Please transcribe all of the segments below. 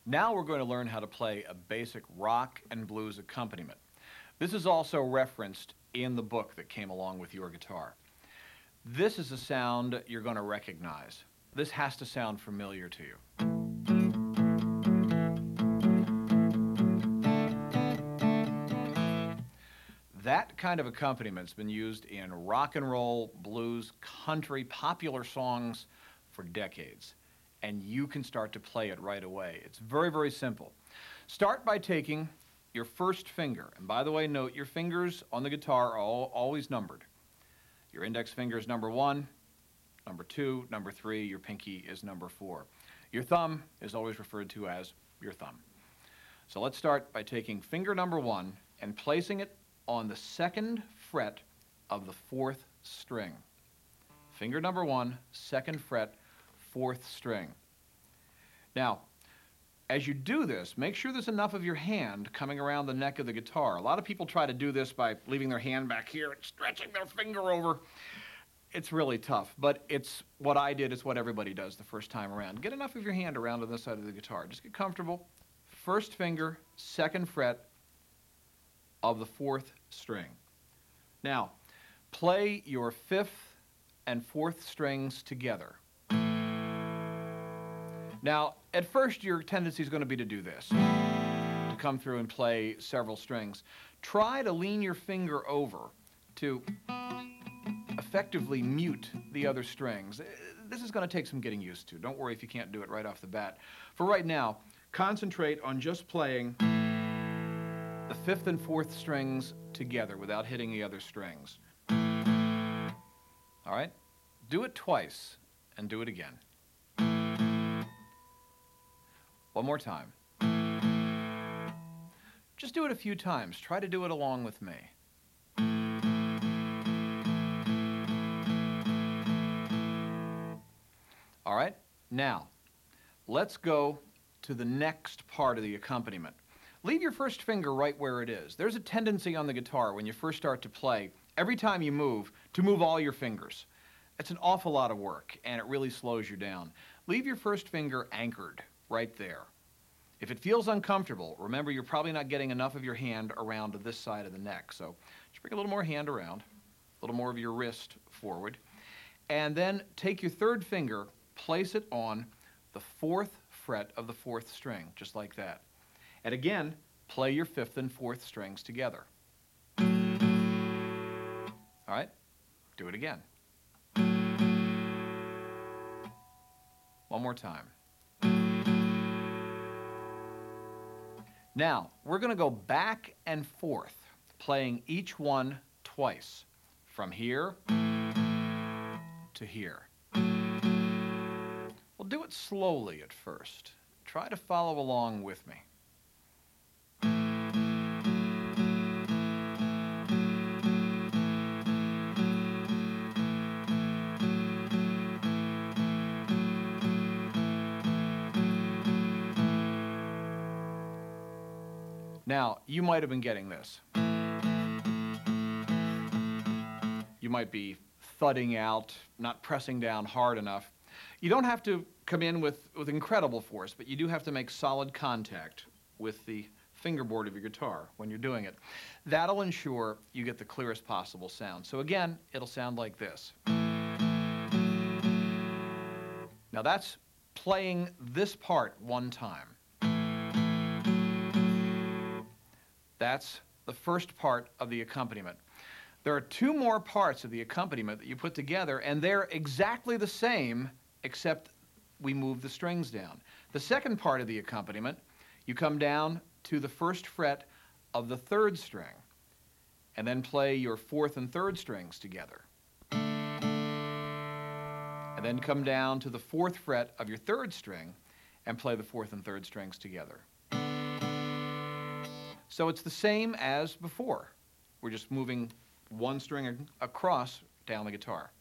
Now we're going to learn how to play a basic rock and blues accompaniment. This is also referenced in the book that came along with your guitar. This is a sound you're going to recognize. This has to sound familiar to you. That kind of accompaniment has been used in rock and roll, blues, country, popular songs for decades. And you can start to play it right away. It's very, very simple. Start by taking your first finger. And by the way, note your fingers on the guitar are always numbered. Your index finger is number 1, number 2, number 3. Your pinky is number 4. Your thumb is always referred to as your thumb. So let's start by taking finger number 1 and placing it on the 2nd fret of the 4th string. Finger number 1, 2nd fret, 4th string. Now, as you do this, make sure there's enough of your hand coming around the neck of the guitar. A lot of people try to do this by leaving their hand back here and stretching their finger over. It's really tough, but it's what I did. It's what everybody does the first time around. Get enough of your hand around on this side of the guitar. Just get comfortable. First finger, 2nd fret of the 4th string. Now, play your 5th and 4th strings together. Now, at first, your tendency is going to be to do this, to come through and play several strings. Try to lean your finger over to effectively mute the other strings. This is going to take some getting used to. Don't worry if you can't do it right off the bat. For right now, concentrate on just playing the 5th and 4th strings together without hitting the other strings. All right? Do it twice and do it again. One more time. Just do it a few times. Try to do it along with me. All right, now let's go to the next part of the accompaniment. Leave your first finger right where it is. There's a tendency on the guitar when you first start to play, every time you move, to move all your fingers. It's an awful lot of work, and it really slows you down. Leave your first finger anchored right there. If it feels uncomfortable, remember you're probably not getting enough of your hand around to this side of the neck. So just bring a little more hand around, a little more of your wrist forward, and then take your 3rd finger, place it on the 4th fret of the 4th string, just like that. And again, play your 5th and 4th strings together. All right, do it again. One more time. Now, we're going to go back and forth, playing each one twice, from here to here. We'll do it slowly at first. Try to follow along with me. Now, you might have been getting this. You might be thudding out, not pressing down hard enough. You don't have to come in with incredible force, but you do have to make solid contact with the fingerboard of your guitar when you're doing it. That'll ensure you get the clearest possible sound. So again, it'll sound like this. Now that's playing this part one time. That's the first part of the accompaniment. There are 2 more parts of the accompaniment that you put together, and they're exactly the same, except we move the strings down. The second part of the accompaniment, you come down to the 1st fret of the 3rd string, and then play your 4th and 3rd strings together. And then come down to the 4th fret of your 3rd string, and play the 4th and 3rd strings together. So it's the same as before. We're just moving one string across down the guitar.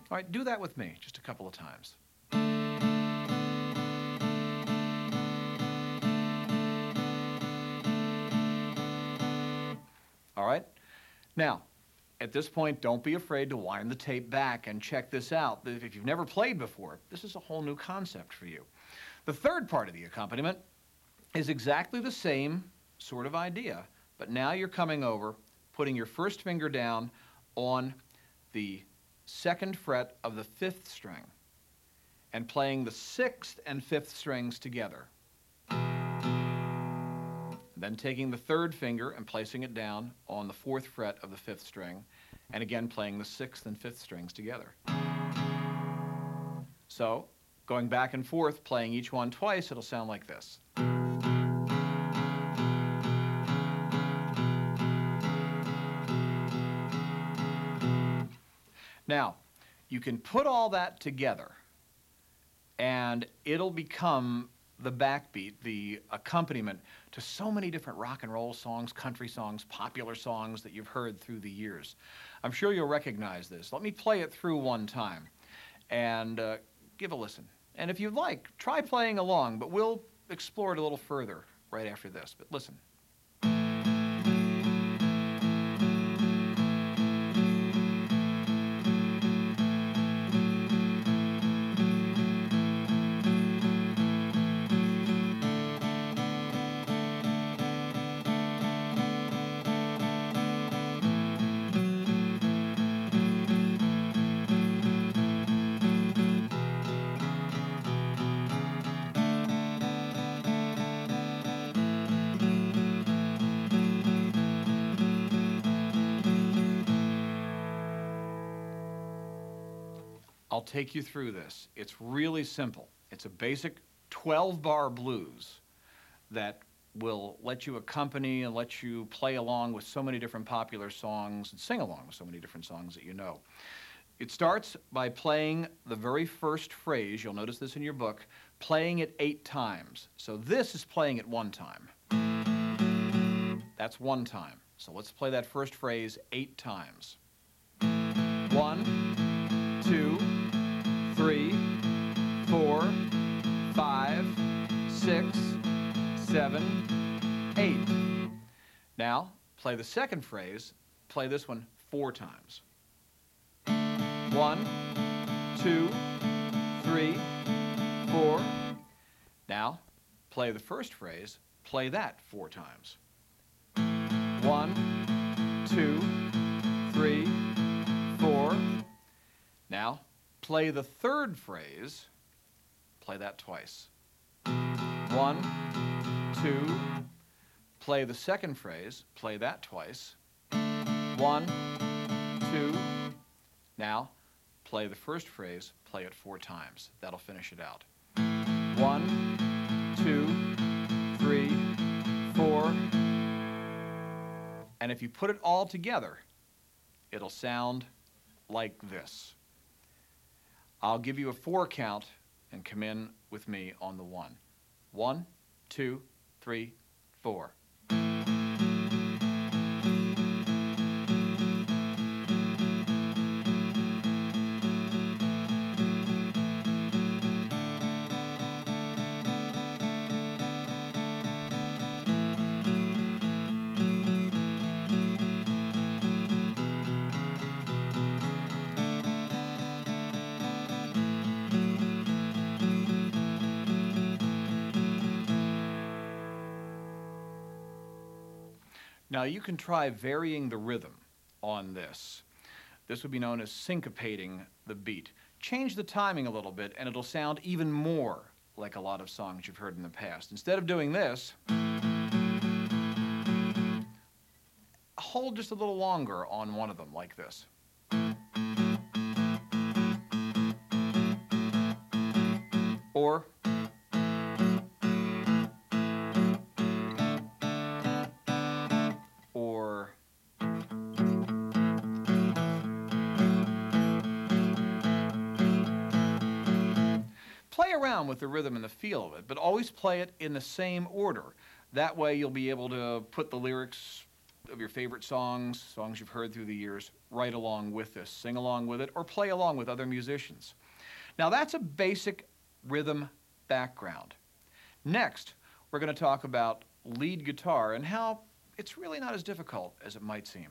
All right, do that with me just a couple of times. All right, now At this point, don't be afraid to wind the tape back and check this out. If you've never played before, this is a whole new concept for you. The third part of the accompaniment is exactly the same sort of idea, but now you're coming over, putting your first finger down on the second fret of the fifth string and playing the sixth and fifth strings together. Then taking the third finger and placing it down on the fourth fret of the fifth string, and again playing the sixth and fifth strings together. So, going back and forth, playing each one twice, it'll sound like this. Now, you can put all that together, and it'll become the backbeat, the accompaniment to so many different rock and roll songs, country songs, popular songs that you've heard through the years. I'm sure you'll recognize this. Let me play it through one time and give a listen. And if you'd like, try playing along, but we'll explore it a little further right after this. But listen. I'll take you through this. It's really simple. It's a basic 12-bar blues that will let you accompany and let you play along with so many different popular songs and sing along with so many different songs that you know. It starts by playing the very first phrase, you'll notice this in your book, playing it 8 times. So this is playing it 1 time. That's 1 time. So let's play that first phrase 8 times. 1, 2, 3, 4, 5, 6, 7, 8. Now, play the second phrase. Play this one 4 times. 1, 2, 3, 4. Now, play the first phrase. Play that 4 times. 1, 2, 3, 4. Now, play the third phrase. Play that twice. 1, 2. Play the second phrase. Play that twice. 1, 2. Now, play the first phrase. Play it 4 times. That'll finish it out. 1, 2, 3, 4. And if you put it all together, it'll sound like this. I'll give you a 4 count and come in with me on the 1. 1, 2, 3, 4. Now you can try varying the rhythm on this. This would be known as syncopating the beat. Change the timing a little bit and it'll sound even more like a lot of songs you've heard in the past. Instead of doing this, hold just a little longer on one of them like this. Or play around with the rhythm and the feel of it, but always play it in the same order. That way you'll be able to put the lyrics of your favorite songs, songs you've heard through the years, right along with this. Sing along with it or play along with other musicians. Now that's a basic rhythm background. Next, we're going to talk about lead guitar and how it's really not as difficult as it might seem.